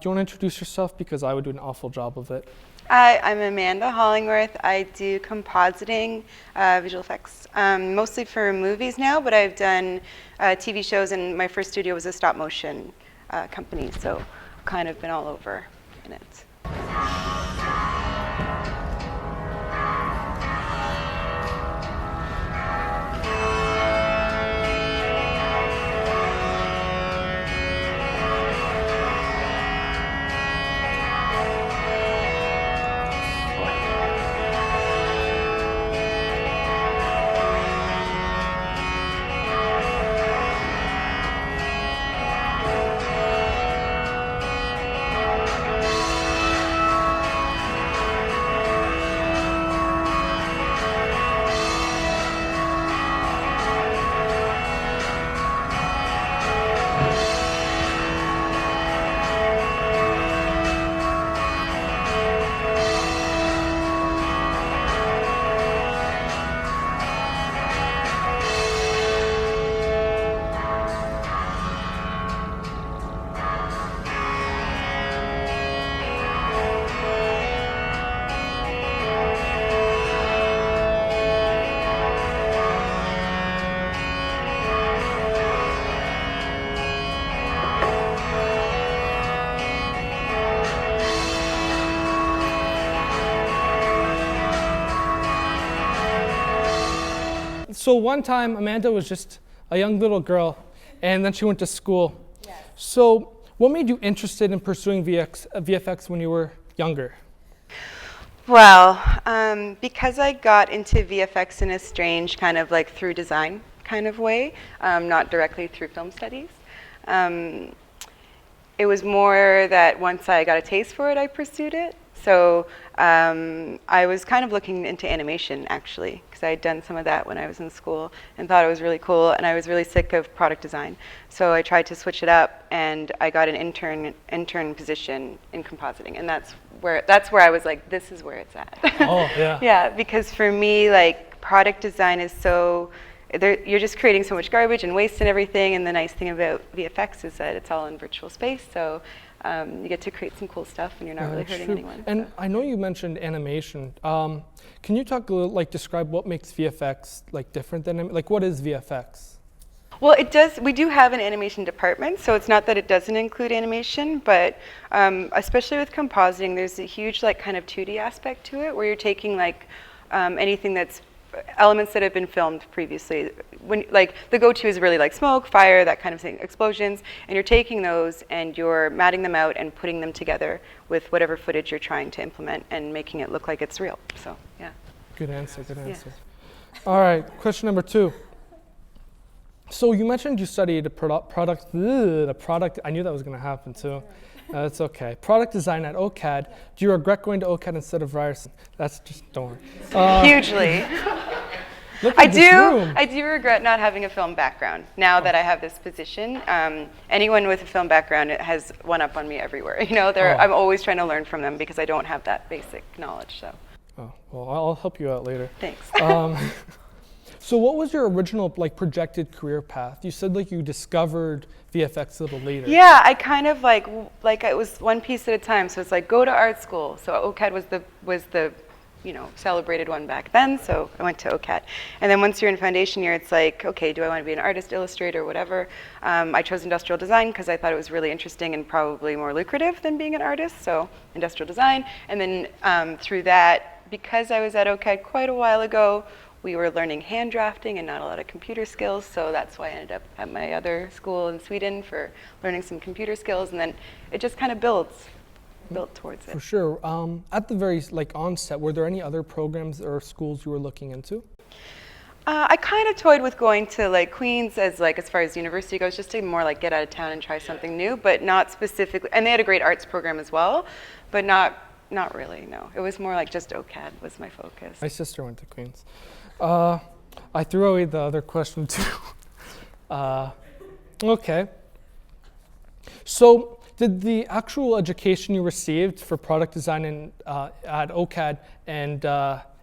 you want to introduce yourself? Because I would do an awful job of it. Hi, I'm Amanda Hollingworth. I do compositing, visual effects, mostly for movies now, but I've done TV shows, and my first studio was a stop motion company, so kind of been all over in it. So one time, Amanda was just a young little girl, and then she went to school. Yes. So what made you interested in pursuing VFX when you were younger? Well, because I got into VFX in a strange kind of like through design kind of way, not directly through film studies. It was more that once I got a taste for it, I pursued it. So I was kind of looking into animation, actually, because I had done some of that when I was in school and thought it was really cool, and I was really sick of product design. So I tried to switch it up, and I got an intern position in compositing, and that's where I was like, this is where it's at. Oh, yeah. Yeah, because for me, like, product design is so, you're just creating so much garbage and waste and everything, and the nice thing about VFX is that it's all in virtual space, so you get to create some cool stuff and you're not really hurting anyone. And so. I know you mentioned animation. Can you talk a little, like, describe what makes VFX like different than, like, what is VFX? Well, it does. We do have an animation department, so it's not that it doesn't include animation, but especially with compositing, there's a huge like kind of 2D aspect to it, where you're taking like anything that's elements that have been filmed previously. When like the go-to is really like smoke, fire, that kind of thing, explosions, and you're taking those and you're matting them out and putting them together with whatever footage you're trying to implement and making it look like it's real. So yeah. Good answer. Good answer. Yeah. All right. Question number 2. So you mentioned you studied the product. I knew that was going to happen too. That's okay. Product design at OCAD. Do you regret going to OCAD instead of Ryerson? That's just, don't worry. Hugely. I do regret not having a film background now that I have this position. Anyone with a film background has one up on me everywhere. You know, I'm always trying to learn from them because I don't have that basic knowledge. So. Oh, well, I'll help you out later. Thanks. So what was your original like projected career path? You said like you discovered VFX a little later. Yeah, I kind of like it was one piece at a time. So it's like go to art school. So OCAD was the celebrated one back then. So I went to OCAD, and then once you're in foundation year, it's like, okay, do I want to be an artist, illustrator, whatever? I chose industrial design because I thought it was really interesting and probably more lucrative than being an artist. So industrial design, and then through that, because I was at OCAD quite a while ago, we were learning hand drafting and not a lot of computer skills, so that's why I ended up at my other school in Sweden for learning some computer skills, and then it just kind of built towards it. For sure. At the very onset, were there any other programs or schools you were looking into? I kind of toyed with going to Queens as far as university goes, just to more get out of town and try something new, but not specifically. And they had a great arts program as well, but not really. No, it was more just OCAD was my focus. My sister went to Queens. I threw away the other question too. Okay. So did the actual education you received for product design at OCAD and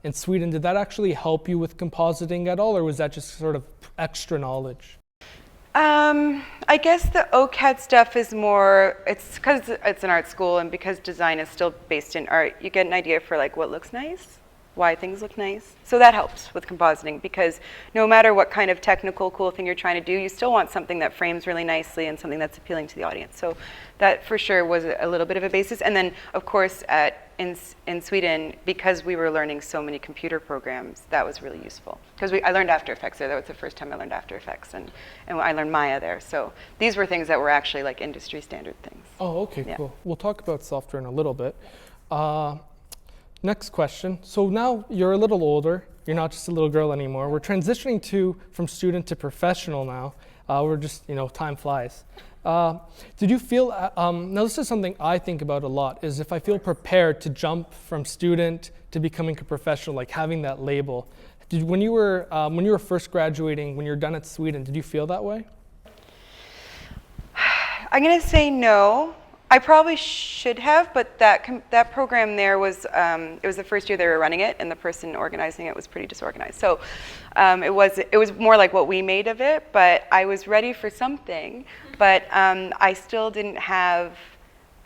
in Sweden, did that actually help you with compositing at all, or was that just sort of extra knowledge? I guess the OCAD stuff is more, it's because it's an art school and because design is still based in art, you get an idea for like what looks nice, why things look nice. So that helps with compositing because no matter what kind of technical cool thing you're trying to do, you still want something that frames really nicely and something that's appealing to the audience. So that for sure was a little bit of a basis. And then of course in Sweden, because we were learning so many computer programs, that was really useful. Because I learned After Effects there. That was the first time I learned After Effects. And I learned Maya there. So these were things that were actually like industry standard things. Oh, okay, yeah. Cool. We'll talk about software in a little bit. Next question. So now you're a little older. You're not just a little girl anymore. We're transitioning from student to professional now. We're just, time flies. Did you feel, now this is something I think about a lot, is if I feel prepared to jump from student to becoming a professional, like having that label. When you were first graduating, when you're done at Sweden, did you feel that way? I'm going to say no. I probably should have, but that program there was, it was the first year they were running it, and the person organizing it was pretty disorganized. So it was more like what we made of it, but I was ready for something, but I still didn't have,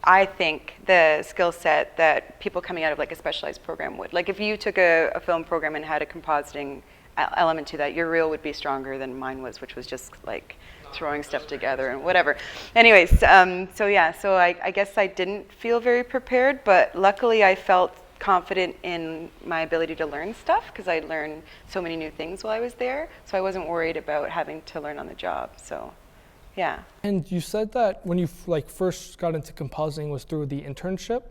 I think, the skill set that people coming out of like a specialized program would. Like if you took a film program and had a compositing element to that, your reel would be stronger than mine was, which was just like throwing stuff together and whatever. Anyways, so I guess I didn't feel very prepared, but luckily I felt confident in my ability to learn stuff because I learned so many new things while I was there, so I wasn't worried about having to learn on the job. So yeah. And you said that when you first got into compositing was through the internship?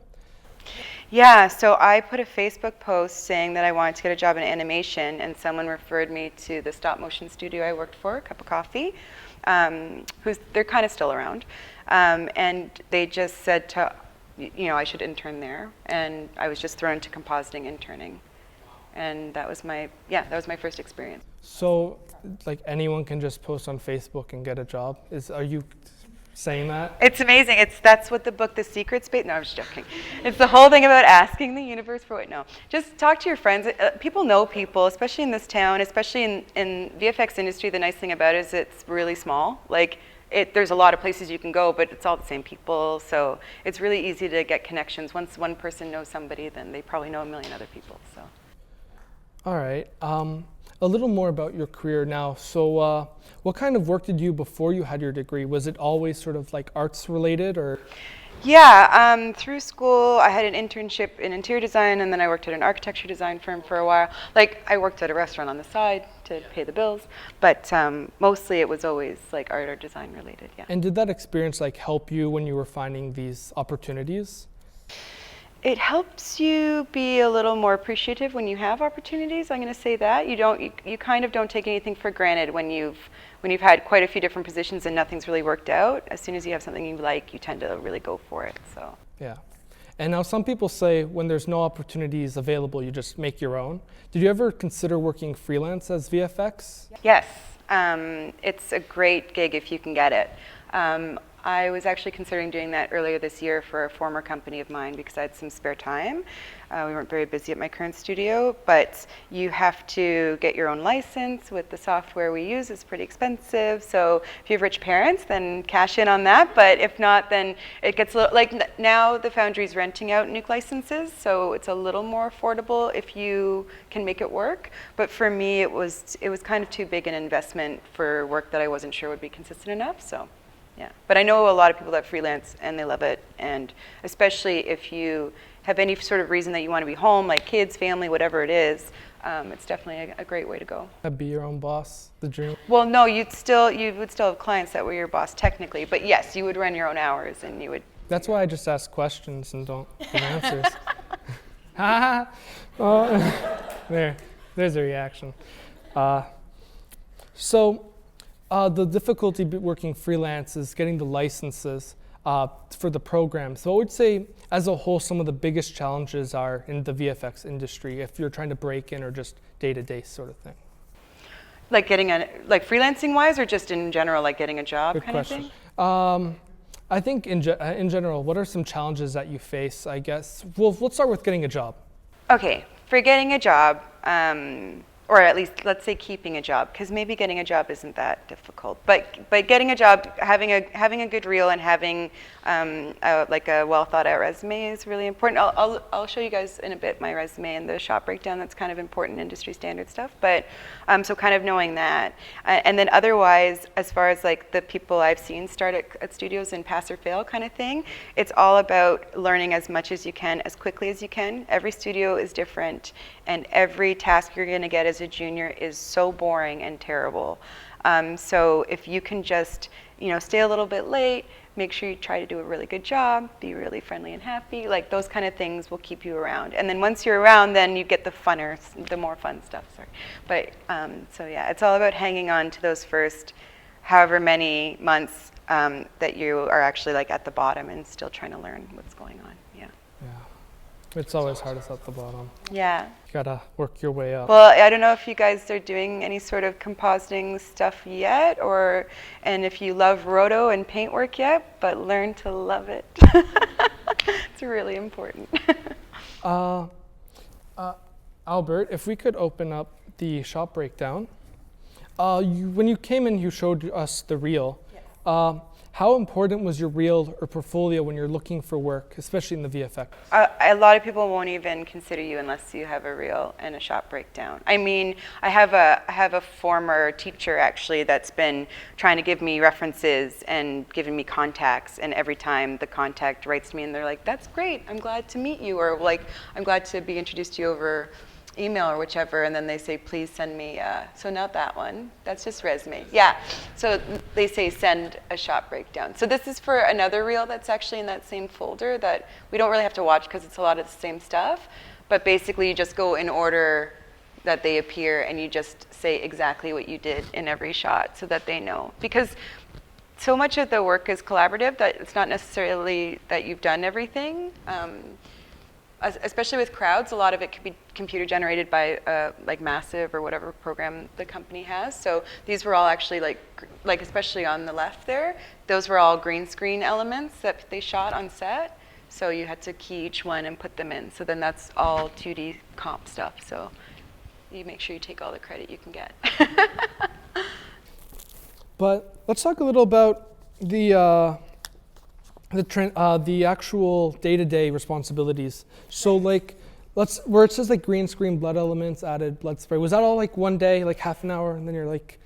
Yeah, so I put a Facebook post saying that I wanted to get a job in animation, and someone referred me to the stop motion studio I worked for, Cup of Coffee, they're kind of still around, and they just said I should intern there, and I was just thrown into compositing interning, and that was my first experience. So, like anyone can just post on Facebook and get a job? Are you saying that? It's amazing. That's what the book The Secret's based. No, I'm just joking. It's the whole thing about asking the universe for what. No, just talk to your friends. People know people, especially in this town, especially in VFX industry. The nice thing about it is it's really small. Like there's a lot of places you can go, but it's all the same people. So it's really easy to get connections. Once one person knows somebody, then they probably know a million other people. So. All right. A little more about your career now. So what kind of work did you before you had your degree? Was it always sort of like arts related or? Yeah, through school I had an internship in interior design, and then I worked at an architecture design firm for a while. Like I worked at a restaurant on the side to pay the bills, but mostly it was always like art or design related, yeah. And did that experience like help you when you were finding these opportunities? It helps you be a little more appreciative when you have opportunities. I'm going to say that you kind of don't take anything for granted when you've had quite a few different positions and nothing's really worked out. As soon as you have something you like, you tend to really go for it. So yeah. And now some people say when there's no opportunities available, you just make your own. Did you ever consider working freelance as VFX? Yes, it's a great gig if you can get it. I was actually considering doing that earlier this year for a former company of mine because I had some spare time. We weren't very busy at my current studio, but you have to get your own license with the software we use. It's pretty expensive. So if you have rich parents, then cash in on that. But if not, then it gets a little, like now the Foundry's renting out nuke licenses, so it's a little more affordable if you can make it work. But for me, it was kind of too big an investment for work that I wasn't sure would be consistent enough. So. Yeah, but I know a lot of people that freelance and they love it, and especially if you have any sort of reason that you want to be home, like kids, family, whatever it is, it's definitely a great way to go. Be your own boss, the dream. Well, no, you would still have clients that were your boss technically, but yes, you would run your own hours and you would. That's why I just ask questions and don't give answers. There's a reaction. The difficulty working freelance is getting the licenses for the programs. So I would say, as a whole, some of the biggest challenges are in the VFX industry if you're trying to break in or just day-to-day sort of thing. Like freelancing-wise, or just in general, like getting a job Good kind question. of thing? I think in general, what are some challenges that you face, I guess? Well, let's start with getting a job. Okay, for getting a job, or at least let's say keeping a job, because maybe getting a job isn't that difficult. But getting a job, having a good reel and having like a well thought out resume is really important. I'll show you guys in a bit my resume and the shot breakdown. That's kind of important industry standard stuff. But so kind of knowing that, and then otherwise, as far as like the people I've seen start at studios and pass or fail kind of thing, it's all about learning as much as you can, as quickly as you can. Every studio is different, and every task you're going to get as a junior is so boring and terrible. So if you can just, stay a little bit late, make sure you try to do a really good job, be really friendly and happy, like those kind of things will keep you around. And then once you're around, then you get the more fun stuff, sorry. But so yeah, it's all about hanging on to those first however many months that you are actually like at the bottom and still trying to learn what's going on. Yeah. It's always hardest at the bottom. Yeah. You gotta work your way up. Well, I don't know if you guys are doing any sort of compositing stuff yet, and if you love roto and paintwork yet, but learn to love it. It's really important. Albert, if we could open up the shot breakdown. When you came in, you showed us the reel. Yes. How important was your reel or portfolio when you're looking for work, especially in the VFX? A lot of people won't even consider you unless you have a reel and a shot breakdown. I mean, I have a former teacher actually that's been trying to give me references and giving me contacts, and every time the contact writes to me and they're like, "That's great, I'm glad to meet you," or like, "I'm glad to be introduced to you over email," or whichever, and then they say, "Please send me," so not that one, that's just resume. Yeah, so they say send a shot breakdown. So this is for another reel that's actually in that same folder that we don't really have to watch because it's a lot of the same stuff, but basically you just go in order that they appear and you just say exactly what you did in every shot so that they know. Because so much of the work is collaborative that it's not necessarily that you've done everything. Especially with crowds, a lot of it could be computer generated by like Massive or whatever program the company has. So these were all actually like especially on the left there, those were all green screen elements that they shot on set. So you had to key each one and put them in. So then that's all 2D comp stuff. So you make sure you take all the credit you can get. But let's talk a little about the actual day-to-day responsibilities. So like, where it says like green screen, blood elements, added blood spray, was that all like one day, like half an hour, and then you're like,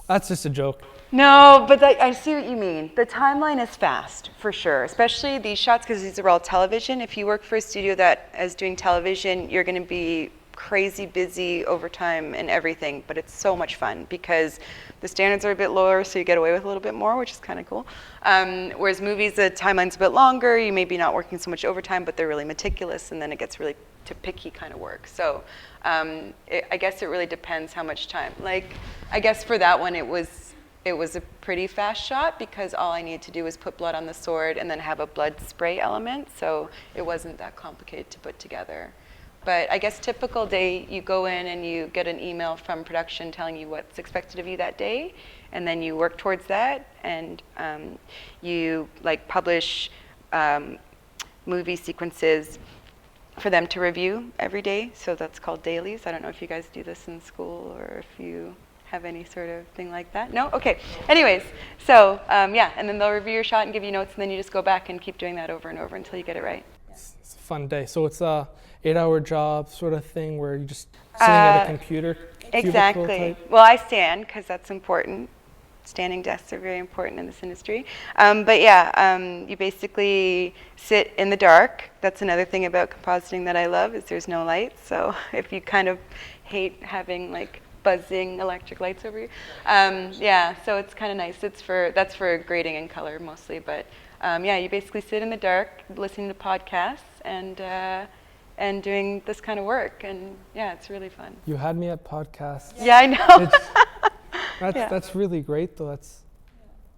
that's just a joke. No, but I see what you mean. The timeline is fast, for sure, especially these shots, because these are all television. If you work for a studio that is doing television, you're going to be crazy busy overtime and everything, but it's so much fun because the standards are a bit lower, so you get away with a little bit more, which is kind of cool. Whereas movies, the timeline's a bit longer, you may be not working so much overtime, but they're really meticulous, and then it gets really to picky kind of work. So I guess it really depends how much time. Like, I guess for that one, it was a pretty fast shot because all I needed to do was put blood on the sword and then have a blood spray element, so it wasn't that complicated to put together. But I guess typical day, you go in and you get an email from production telling you what's expected of you that day, and then you work towards that, and you like publish movie sequences for them to review every day. So that's called dailies. I don't know if you guys do this in school or if you have any sort of thing like that. No? Okay. Anyways, so yeah, and then they'll review your shot and give you notes, and then you just go back and keep doing that over and over until you get it right. It's a fun day. So it's a 8-hour job sort of thing where you're just sitting at a computer. Exactly. Type. Well, I stand because that's important. Standing desks are very important in this industry. But yeah, you basically sit in the dark. That's another thing about compositing that I love is there's no lights. So if you kind of hate having like buzzing electric lights over you, yeah, so it's kind of nice. That's for grading and color mostly. But yeah, you basically sit in the dark listening to podcasts and doing this kind of work, and yeah, it's really fun. You had me at podcasts. Yeah, I know. That's really great, though.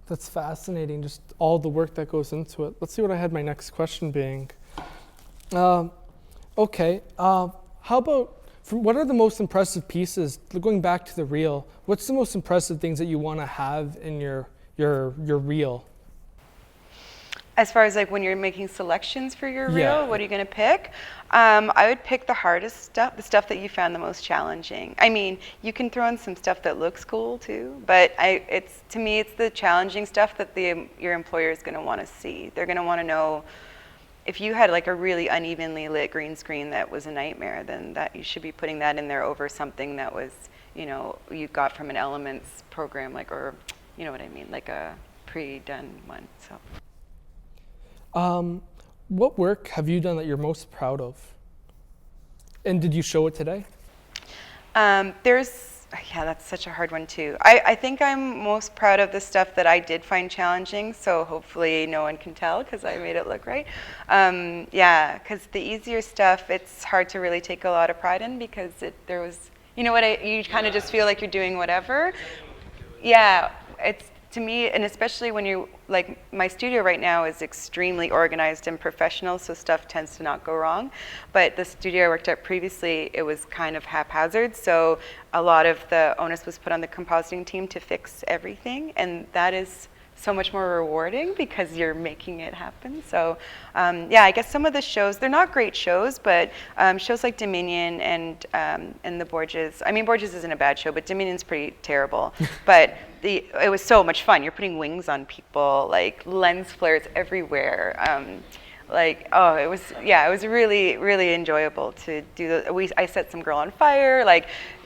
That's fascinating. Just all the work that goes into it. Let's see what I had my next question being. Okay. How about what are the most impressive pieces? Going back to the reel, what's the most impressive things that you want to have in your reel? As far as like when you're making selections for your reel, Yeah. what are you going to pick? I would pick the hardest stuff, the stuff that you found the most challenging. I mean, you can throw in some stuff that looks cool too, but it's to me, it's the challenging stuff that your employer is going to want to see. They're going to want to know if you had like a really unevenly lit green screen that was a nightmare, then that you should be putting that in there over something that was, you got from an Elements program, like, or you know what I mean, like a pre-done one. So. What work have you done that you're most proud of? And did you show it today? That's such a hard one too. I think I'm most proud of the stuff that I did find challenging, so hopefully no one can tell because I made it look right. Because the easier stuff, it's hard to really take a lot of pride in because you kind of just feel like you're doing whatever. Yeah, it's, to me, and especially when like my studio right now is extremely organized and professional, so stuff tends to not go wrong. But the studio I worked at previously, it was kind of haphazard, so a lot of the onus was put on the compositing team to fix everything, and that is so much more rewarding because you're making it happen. So I guess some of the shows, they're not great shows, but shows like Dominion and the Borgias. I mean, Borgias isn't a bad show, but Dominion's pretty terrible. But it was so much fun. You're putting wings on people, like lens flares everywhere. It was really, really enjoyable to do. I set some girl on fire.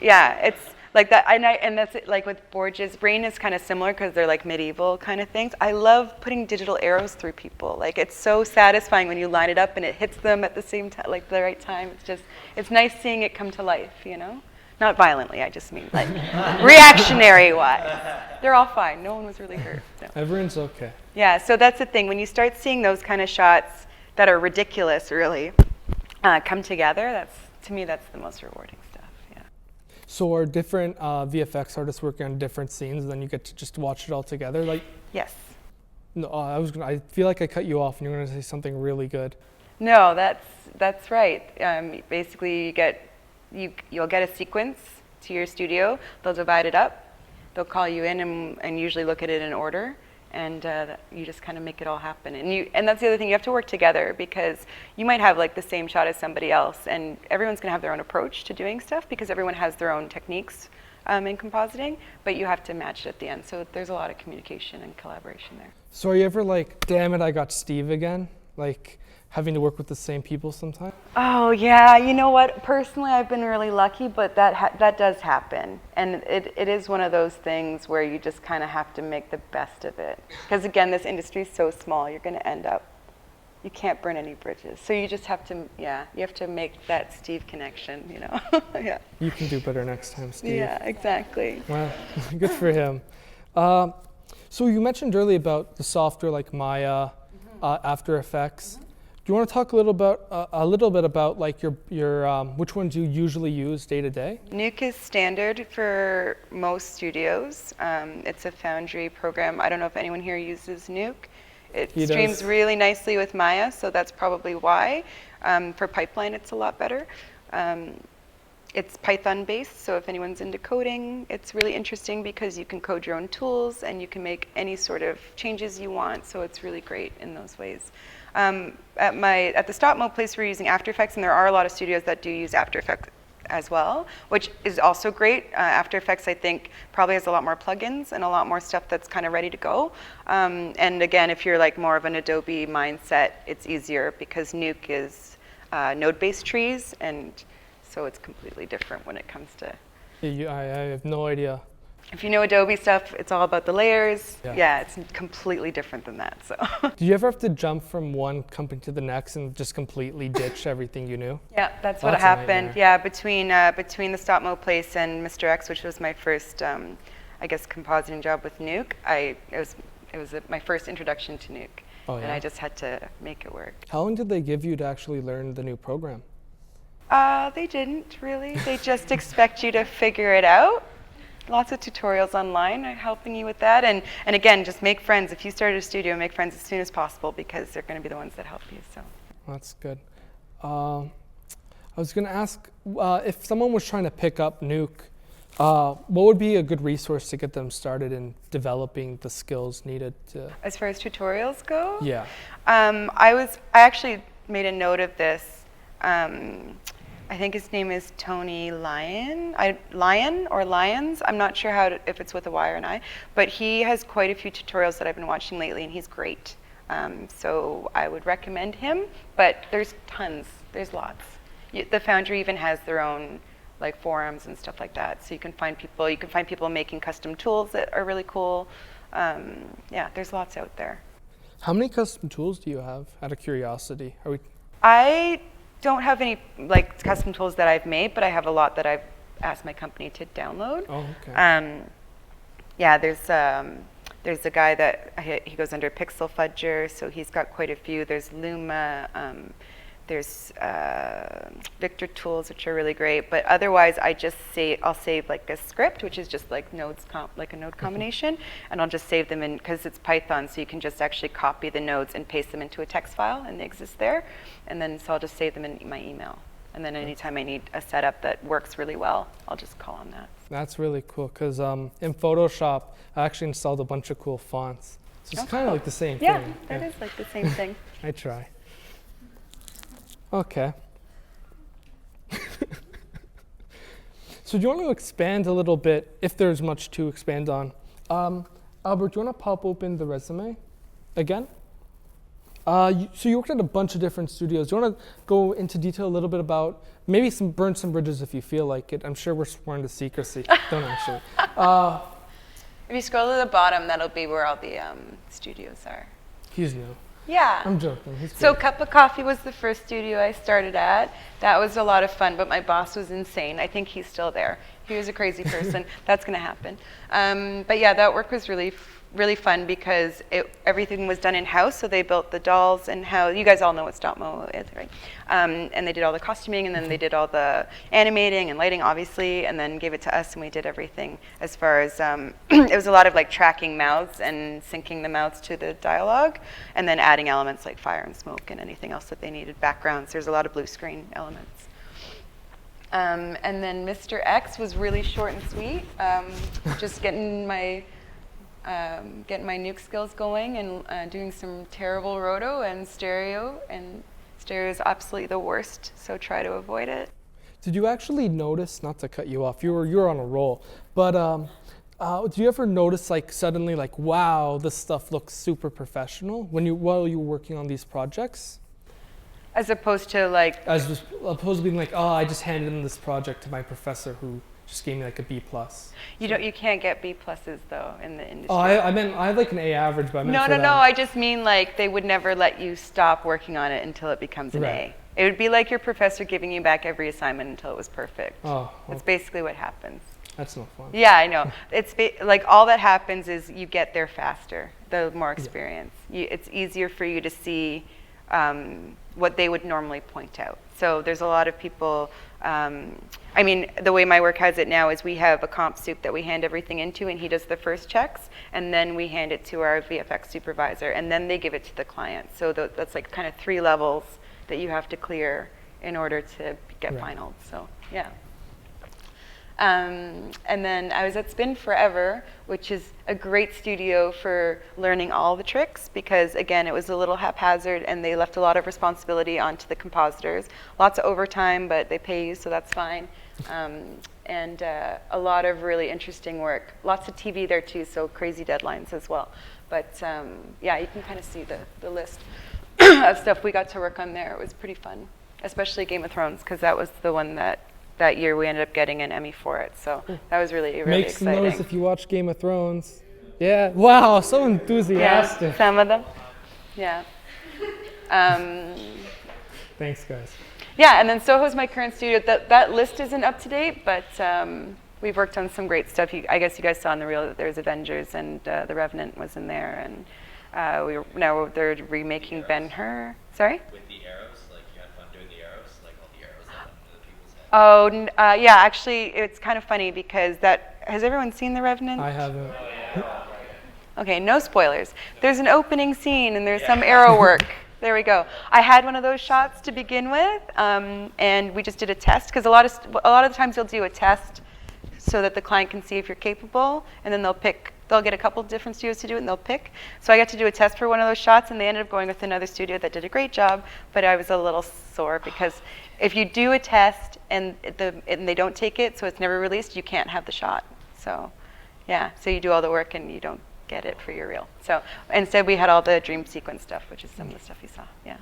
It's like that, and that's it, like with Borgias. Brain is kind of similar because they're like medieval kind of things. I love putting digital arrows through people. Like it's so satisfying when you line it up and it hits them at the same time, like the right time. It's nice seeing it come to life, Not violently, I just mean like reactionary wise. They're all fine. No one was really hurt. No. Everyone's okay. Yeah, so that's the thing. When you start seeing those kind of shots that are ridiculous, really, come together, to me, that's the most rewarding stuff. Yeah. So are different VFX artists working on different scenes, and then you get to just watch it all together? Like. Yes. No, I feel like I cut you off, and you're going to say something really good. No, that's right. Basically, you'll get a sequence to your studio. They'll divide it up. They'll call you in and usually look at it in order, and you just kind of make it all happen. And that's the other thing, you have to work together because you might have like the same shot as somebody else, and everyone's going to have their own approach to doing stuff because everyone has their own techniques in compositing, but you have to match it at the end. So there's a lot of communication and collaboration there. So are you ever like, damn it, I got Steve again? Like having to work with the same people sometimes? Oh yeah, you know what? Personally, I've been really lucky, but that does happen, and it is one of those things where you just kind of have to make the best of it. Because again, this industry is so small, you're going to end up. You can't burn any bridges, so you just have to, you have to make that Steve connection, Yeah. You can do better next time, Steve. Yeah, exactly. Well, good for him. So you mentioned earlier about the software like Maya, After Effects. Do you want to talk a little bit about like your which ones you usually use day to day? Nuke is standard for most studios. It's a Foundry program. I don't know if anyone here uses Nuke. It streams really nicely with Maya, so that's probably why. For Pipeline, it's a lot better. It's Python based, so if anyone's into coding, it's really interesting because you can code your own tools and you can make any sort of changes you want, so it's really great in those ways. At the stop mode place, we're using After Effects, and there are a lot of studios that do use After Effects as well, which is also great. After Effects, I think, probably has a lot more plugins and a lot more stuff that's kind of ready to go. And again, if you're like more of an Adobe mindset, it's easier because Nuke is node-based trees, and so it's completely different when it comes to. I have no idea. If you know Adobe stuff, it's all about the layers. Yeah, it's completely different than that. So. Do you ever have to jump from one company to the next and just completely ditch everything you knew? Yeah, that's what happened. Yeah, between the stop mode place and Mr. X, which was my first, I guess, compositing job with Nuke. It was my first introduction to Nuke, and I just had to make it work. How long did they give you to actually learn the new program? They didn't really. They just expect you to figure it out. Lots of tutorials online are helping you with that. And again, just make friends. If you start a studio, make friends as soon as possible because they're going to be the ones that help you. So that's good. I was going to ask if someone was trying to pick up Nuke what would be a good resource to get them started in developing the skills needed to? As far as tutorials go? Yeah. I actually made a note of this. I think his name is Tony Lyon or Lyons. I'm not sure if it's with a Y or an I, but he has quite a few tutorials that I've been watching lately, and he's great. So I would recommend him, but there's tons, there's lots. The Foundry even has their own like forums and stuff like that, so you can find people making custom tools that are really cool. Yeah, there's lots out there. How many custom tools do you have, out of curiosity? I don't have any like custom tools that I've made, but I have a lot that I've asked my company to download. Oh, okay. Yeah, there's a guy that he goes under Pixel Fudger, so he's got quite a few. There's Luma, there's Victor Tools, which are really great. But otherwise, I'll save like a script, which is just like like a node combination, and I'll just save them in, because it's Python, so you can just actually copy the nodes and paste them into a text file, and they exist there. And then so I'll just save them in my email. And then anytime I need a setup that works really well, I'll just call on that. That's really cool, because in Photoshop, I actually installed a bunch of cool fonts. So it's kind of like the same thing. Yeah, that is like the same thing. I try. Okay. So do you want to expand a little bit, if there's much to expand on? Albert, do you want to pop open the resume again? So you worked at a bunch of different studios. Do you want to go into detail a little bit about, maybe burn some bridges if you feel like it? I'm sure we're sworn to secrecy. Don't actually. If you scroll to the bottom, that'll be where all the studios are. He's new. Yeah. I'm joking. So Cup of Coffee was the first studio I started at. That was a lot of fun, but my boss was insane. I think he's still there. He was a crazy person. That's going to happen. But yeah, that work was really fun because everything was done in-house. So they built the dolls in-house. You guys all know what stop mo is, right? And they did all the costuming, and then they did all the animating and lighting, obviously, and then gave it to us, and we did everything as far as, it was a lot of like tracking mouths and syncing the mouths to the dialogue, and then adding elements like fire and smoke and anything else that they needed, backgrounds. There's a lot of blue screen elements. And then Mr. X was really short and sweet, just getting my nuke skills going and doing some terrible roto and stereo is absolutely the worst, so try to avoid it. Did you actually notice, not to cut you off, you were on a roll, but do you ever notice like suddenly like, wow, this stuff looks super professional while you were working on these projects? As opposed to like... As opposed to being like, oh, I just handed in this project to my professor who just gave me like a B+. You can't get B+ though in the industry. Oh, I meant I had like an A average, but I meant No, I just mean like they would never let you stop working on it until it becomes an A. It would be like your professor giving you back every assignment until it was perfect. Oh, That's basically what happens. That's no fun. Yeah, I know. It's like all that happens is you get there faster, the more experience. It's easier for you to see what they would normally point out. So there's a lot of people, I mean, the way my work has it now is we have a comp soup that we hand everything into, and he does the first checks, and then we hand it to our VFX supervisor, and then they give it to the client. So that's like kind of 3 levels that you have to clear in order to get finaled. So yeah. And then I was at Spin Forever, which is a great studio for learning all the tricks because, again, it was a little haphazard and they left a lot of responsibility onto the compositors. Lots of overtime, but they pay you, so that's fine. And a lot of really interesting work. Lots of TV there, too, so crazy deadlines as well. But, yeah, you can kind of see the list of stuff we got to work on there. It was pretty fun, especially Game of Thrones, because that was the one that year we ended up getting an Emmy for it. So that was really, really Make exciting. some noise if you watch Game of Thrones. Yeah. Wow, so enthusiastic. Yeah, some of them. Yeah. Thanks, guys. Yeah, and then Soho's my current studio. That list isn't up to date, but we've worked on some great stuff. I guess you guys saw in the reel that there's Avengers, and The Revenant was in there, and now they're remaking Ben-Hur. Sorry? With the arrows, like you had fun doing the arrows, like all the arrows that went into the people's heads. Oh, yeah, actually, it's kind of funny because has everyone seen The Revenant? I haven't. Okay, no spoilers. There's an opening scene and there's some arrow work. There we go. I had one of those shots to begin with, and we just did a test because a lot of the times you'll do a test so that the client can see if you're capable, and then they'll get a couple different studios to do it, and they'll pick. So I got to do a test for one of those shots, and they ended up going with another studio that did a great job, but I was a little sore because if you do a test and they don't take it, so it's never released, you can't have the shot. So yeah, so you do all the work and you don't get it for your reel. So instead we had all the dream sequence stuff, which is some of the stuff you saw, yeah.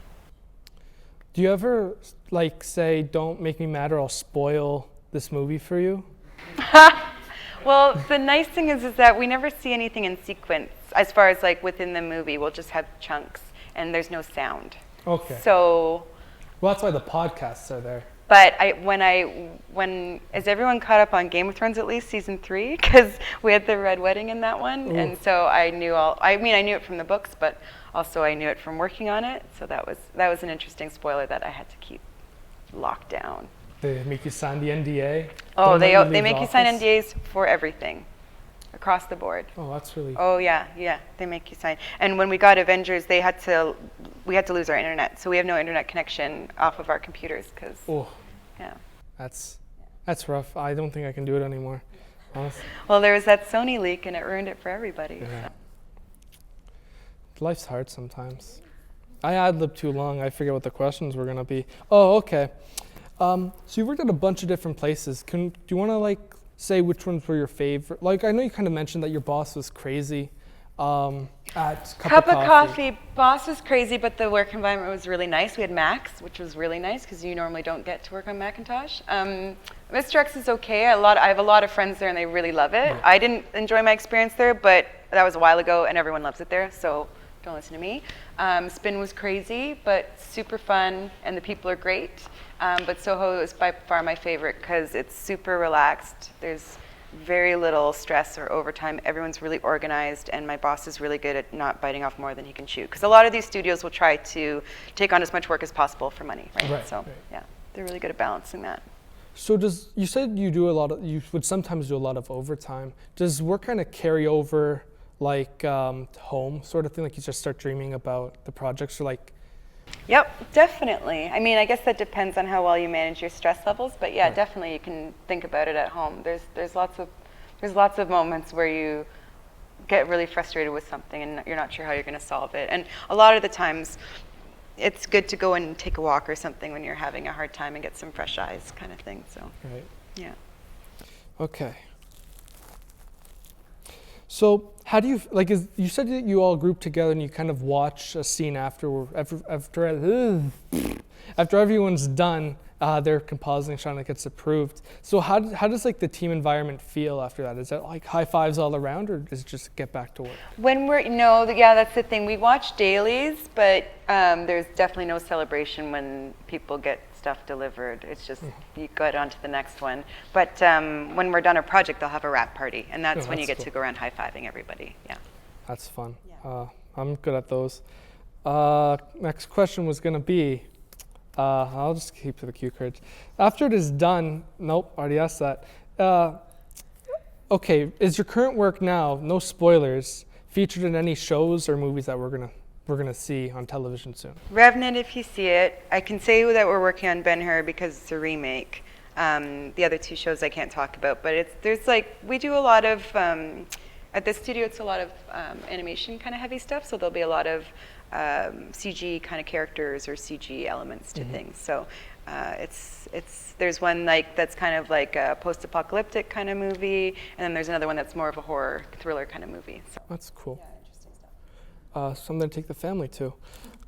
Do you ever like say, don't make me mad or I'll spoil this movie for you? Well, the nice thing is that we never see anything in sequence as far as like within the movie. We'll just have chunks and there's no sound. Okay. So. Well, that's why the podcasts are there. But is everyone caught up on Game of Thrones at least season 3? Because we had the Red Wedding in that one. Ooh. And so I knew I knew it from the books, but also I knew it from working on it. So that was an interesting spoiler that I had to keep locked down. They make you sign the NDA? Oh, they make you sign NDAs for everything, across the board. Oh, that's really. Oh yeah, they make you sign. And when we got Avengers, we had to lose our internet, so we have no internet connection off of our computers because. Oh. Yeah. That's rough. I don't think I can do it anymore. Honestly. Well, there was that Sony leak, and it ruined it for everybody. Yeah. So. Life's hard sometimes. I ad-libbed too long. I forget what the questions were gonna be. Oh, okay. So you worked at a bunch of different places. Do you want to like say which ones were your favorite? Like I know you kind of mentioned that your boss was crazy. At Cup of Coffee. Boss was crazy, but the work environment was really nice. We had Macs, which was really nice because you normally don't get to work on Macintosh. Mr. X is okay. I have a lot of friends there, and they really love it. Right. I didn't enjoy my experience there, but that was a while ago, and everyone loves it there. So don't listen to me. Spin was crazy, but super fun, and the people are great. But Soho is by far my favorite because it's super relaxed. There's very little stress or overtime. Everyone's really organized, and my boss is really good at not biting off more than he can chew. Because a lot of these studios will try to take on as much work as possible for money, right? So yeah, they're really good at balancing that. So you said you would sometimes do a lot of overtime. Does work kind of carry over like home sort of thing? Like you just start dreaming about the projects or like? Yep, definitely. I mean, I guess that depends on how well you manage your stress levels, but yeah, definitely you can think about it at home. There's lots of moments where you get really frustrated with something and you're not sure how you're going to solve it. And a lot of the times it's good to go and take a walk or something when you're having a hard time and get some fresh eyes kind of thing. So, yeah. Okay. So how do you, like, you said that you all group together and you kind of watch a scene after everyone's done their compositing shot and it gets approved. So how does like the team environment feel after that? Is it like high fives all around, or does it just get back to work? That's the thing. We watch dailies, but there's definitely no celebration when people get stuff delivered. It's just you go on to the next one. But when we're done a project, they'll have a wrap party, and that's when you get to go around high-fiving everybody. Yeah. That's fun. Yeah. I'm good at those. Next question was going to be, I'll just keep to the cue cards. After it is done, nope, already asked that. Okay, is your current work now, no spoilers, featured in any shows or movies that we're gonna see on television soon? Revenant, if you see it. I can say that we're working on Ben-Hur because it's a remake. The other two shows I can't talk about, but we do a lot of, at this studio it's a lot of animation kind of heavy stuff, so there'll be a lot of CG kind of characters or CG elements to things. So there's one that's kind of like a post-apocalyptic kind of movie, and then there's another one that's more of a horror thriller kind of movie. So. That's cool. Yeah, interesting stuff. Something to take the family to.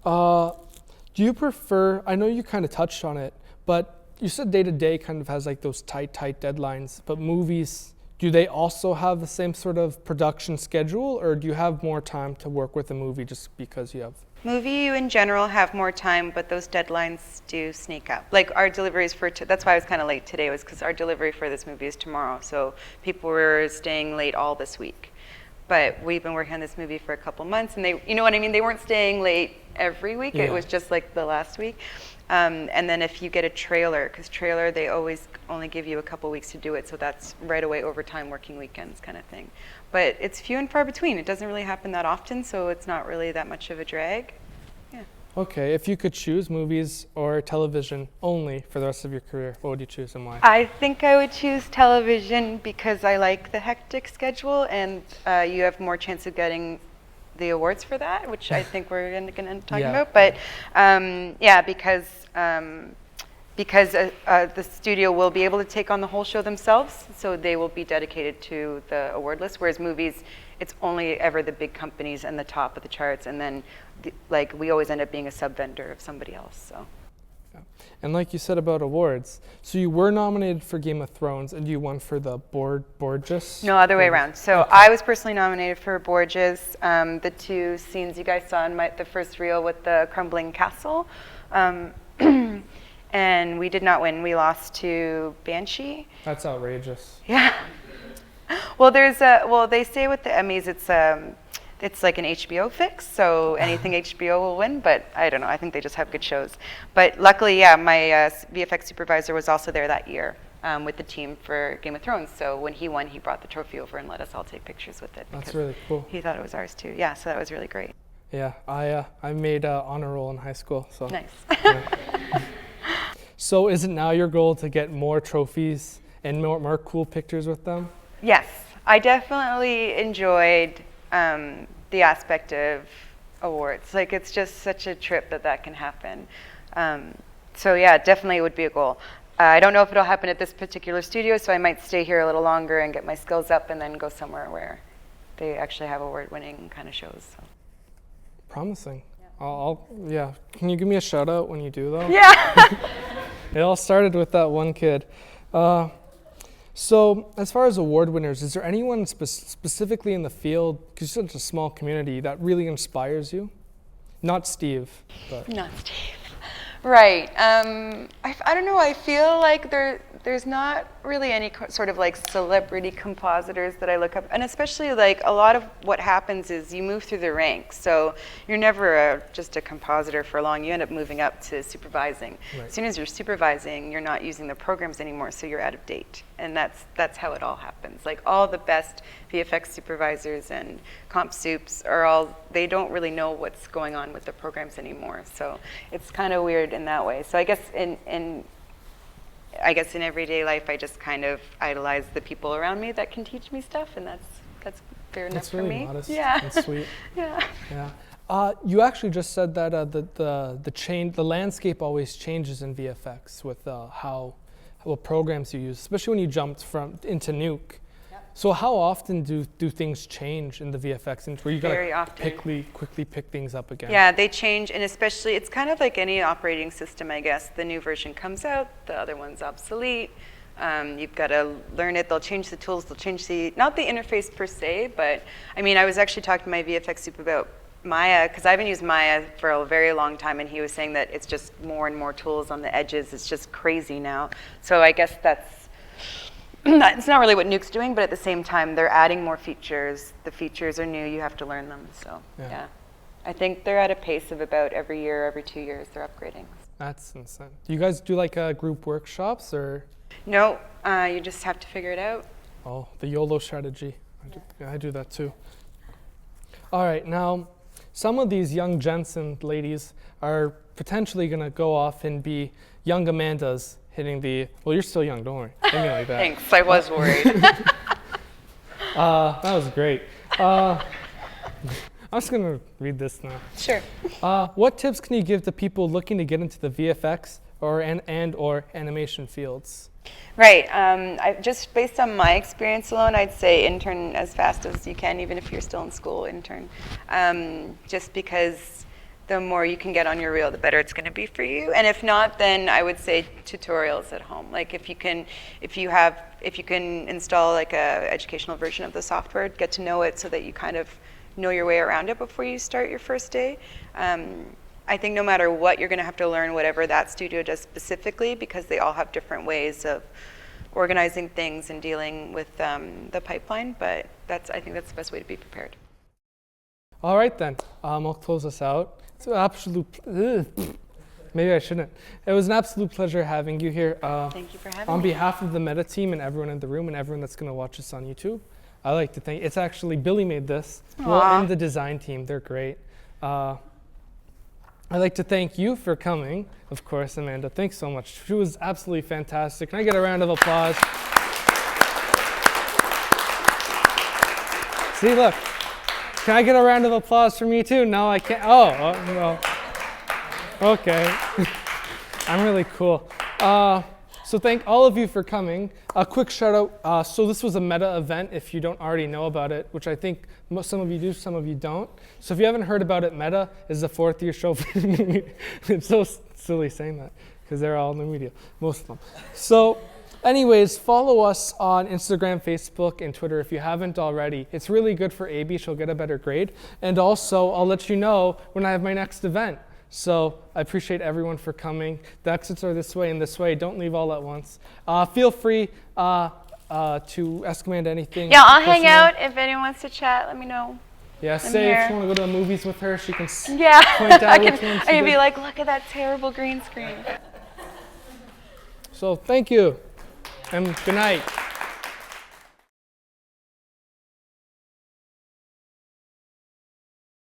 Do you prefer, I know you kind of touched on it, but you said day-to-day kind of has like those tight deadlines, but movies, do they also have the same sort of production schedule, or do you have more time to work with a movie just because you have? Movie, you in general have more time, but those deadlines do sneak up. Like our deliveries that's why I was kind of late today, was because our delivery for this movie is tomorrow. So people were staying late all this week. But we've been working on this movie for a couple months, and they, you know what I mean? They weren't staying late every week. Yeah. It was just like the last week. And then if you get a trailer, because trailer, they always only give you a couple weeks to do it, so that's right away overtime, working weekends kind of thing. But it's few and far between. It doesn't really happen that often, so it's not really that much of a drag. Yeah. Okay, if you could choose movies or television only for the rest of your career, what would you choose and why? I think I would choose television because I like the hectic schedule, and you have more chance of getting the awards for that, which I think we're going to end up talking Yeah. about. But yeah, because the studio will be able to take on the whole show themselves, so they will be dedicated to the award list. Whereas movies, it's only ever the big companies and the top of the charts, and then like we always end up being a sub vendor of somebody else. So. Yeah. And like you said about awards, so you were nominated for Game of Thrones and you won for the Borgias? No, other way around. So I was personally nominated for Borgias, the 2 scenes you guys saw in the first reel with the crumbling castle. And we did not win. We lost to Banshee. That's outrageous. Yeah. Well, they say with the Emmys it's like an HBO fix, so anything HBO will win, but I don't know. I think they just have good shows. But luckily, yeah, my VFX supervisor was also there that year with the team for Game of Thrones. So when he won, he brought the trophy over and let us all take pictures with it. That's really cool. He thought it was ours too. Yeah, so that was really great. Yeah, I made an honor roll in high school. So. Nice. Yeah. So is it now your goal to get more trophies and more cool pictures with them? Yes, I definitely enjoyed the aspect of awards. Like, it's just such a trip that can happen. So yeah, definitely would be a goal. I don't know if it'll happen at this particular studio, so I might stay here a little longer and get my skills up and then go somewhere where they actually have award-winning kind of shows. So. Promising. Yeah. Can you give me a shout out when you do though? Yeah. It all started with that one kid. So as far as award winners, is there anyone specifically in the field, because you're such a small community, that really inspires you? Not Steve, but. Not Steve. Right. I don't know. I feel like there's not really any sort of like celebrity compositors that I look up, and especially like a lot of what happens is you move through the ranks. So you're never just a compositor for long. You end up moving up to supervising. Right. As soon as you're supervising, you're not using the programs anymore, so you're out of date. And that's how it all happens. Like all the best VFX supervisors and comp soups they don't really know what's going on with the programs anymore. So it's kind of weird in that way. So I guess in everyday life, I just kind of idolize the people around me that can teach me stuff, and that's fair enough That's for really me. modest. Yeah. That's sweet. Yeah. Yeah. You actually just said that the landscape always changes in VFX with what programs you use, especially when you jumped into Nuke. Yep. So how often do things change in the VFX where you gotta quickly pick things up again? Yeah, they change, and especially it's kind of like any operating system, I guess. The new version comes out, the other one's obsolete. You've got to learn it. They'll change the tools. They'll change not the interface per se, but I mean, I was actually talking to my VFX soup about Maya, because I haven't used Maya for a very long time, and he was saying that it's just more and more tools on the edges. It's just crazy now. So I guess it's not really what Nuke's doing, but at the same time, they're adding more features. The features are new. You have to learn them. So yeah. I think they're at a pace of about every year, every 2 years, they're upgrading. That's insane. Do you guys do like group workshops or? No, you just have to figure it out. Oh, the YOLO strategy. I do that too. All right, now, some of these young gents and ladies are potentially going to go off and be young Amandas hitting well, you're still young, don't worry. Don't be like that. Thanks, I was worried. That was great. I'm just going to read this now. Sure. What tips can you give to people looking to get into the VFX or animation fields? Right. Just based on my experience alone, I'd say intern as fast as you can, even if you're still in school, intern. Just because the more you can get on your reel, the better it's going to be for you. And if not, then I would say tutorials at home. Like if you can install like a educational version of the software, get to know it so that you kind of know your way around it before you start your first day. I think no matter what, you're going to have to learn whatever that studio does specifically, because they all have different ways of organizing things and dealing with the pipeline. But I think that's the best way to be prepared. All right then, I'll close us out. It's an absolute. Maybe I shouldn't. It was an absolute pleasure having you here. Thank you for having me. On behalf of the Meta team and everyone in the room and everyone that's going to watch this on YouTube, I like to thank. It's actually Billy made this. Aww. Well, and the design team, they're great. I'd like to thank you for coming, of course, Amanda. Thanks so much. She was absolutely fantastic. Can I get a round of applause? See, look. Can I get a round of applause for me too? No, I can't. Oh no. Okay. I'm really cool. So thank all of you for coming. A quick shout out. So this was a meta event if you don't already know about it, which I think some of you do, some of you don't. So if you haven't heard about it, Meta is a 4th year show. It's so silly saying that because they're all in the media, most of them. So anyways, follow us on Instagram, Facebook, and Twitter if you haven't already. It's really good for AB. She'll get a better grade. And also, I'll let you know when I have my next event. So I appreciate everyone for coming. The exits are this way and this way. Don't leave all at once. Feel free to ask Amanda anything. Yeah, I'll hang out. If anyone wants to chat, let me know. Yeah, say if you want to go to the movies with her, she can point out I which ones can she be did. like, look at that terrible green screen. So thank you, and good night.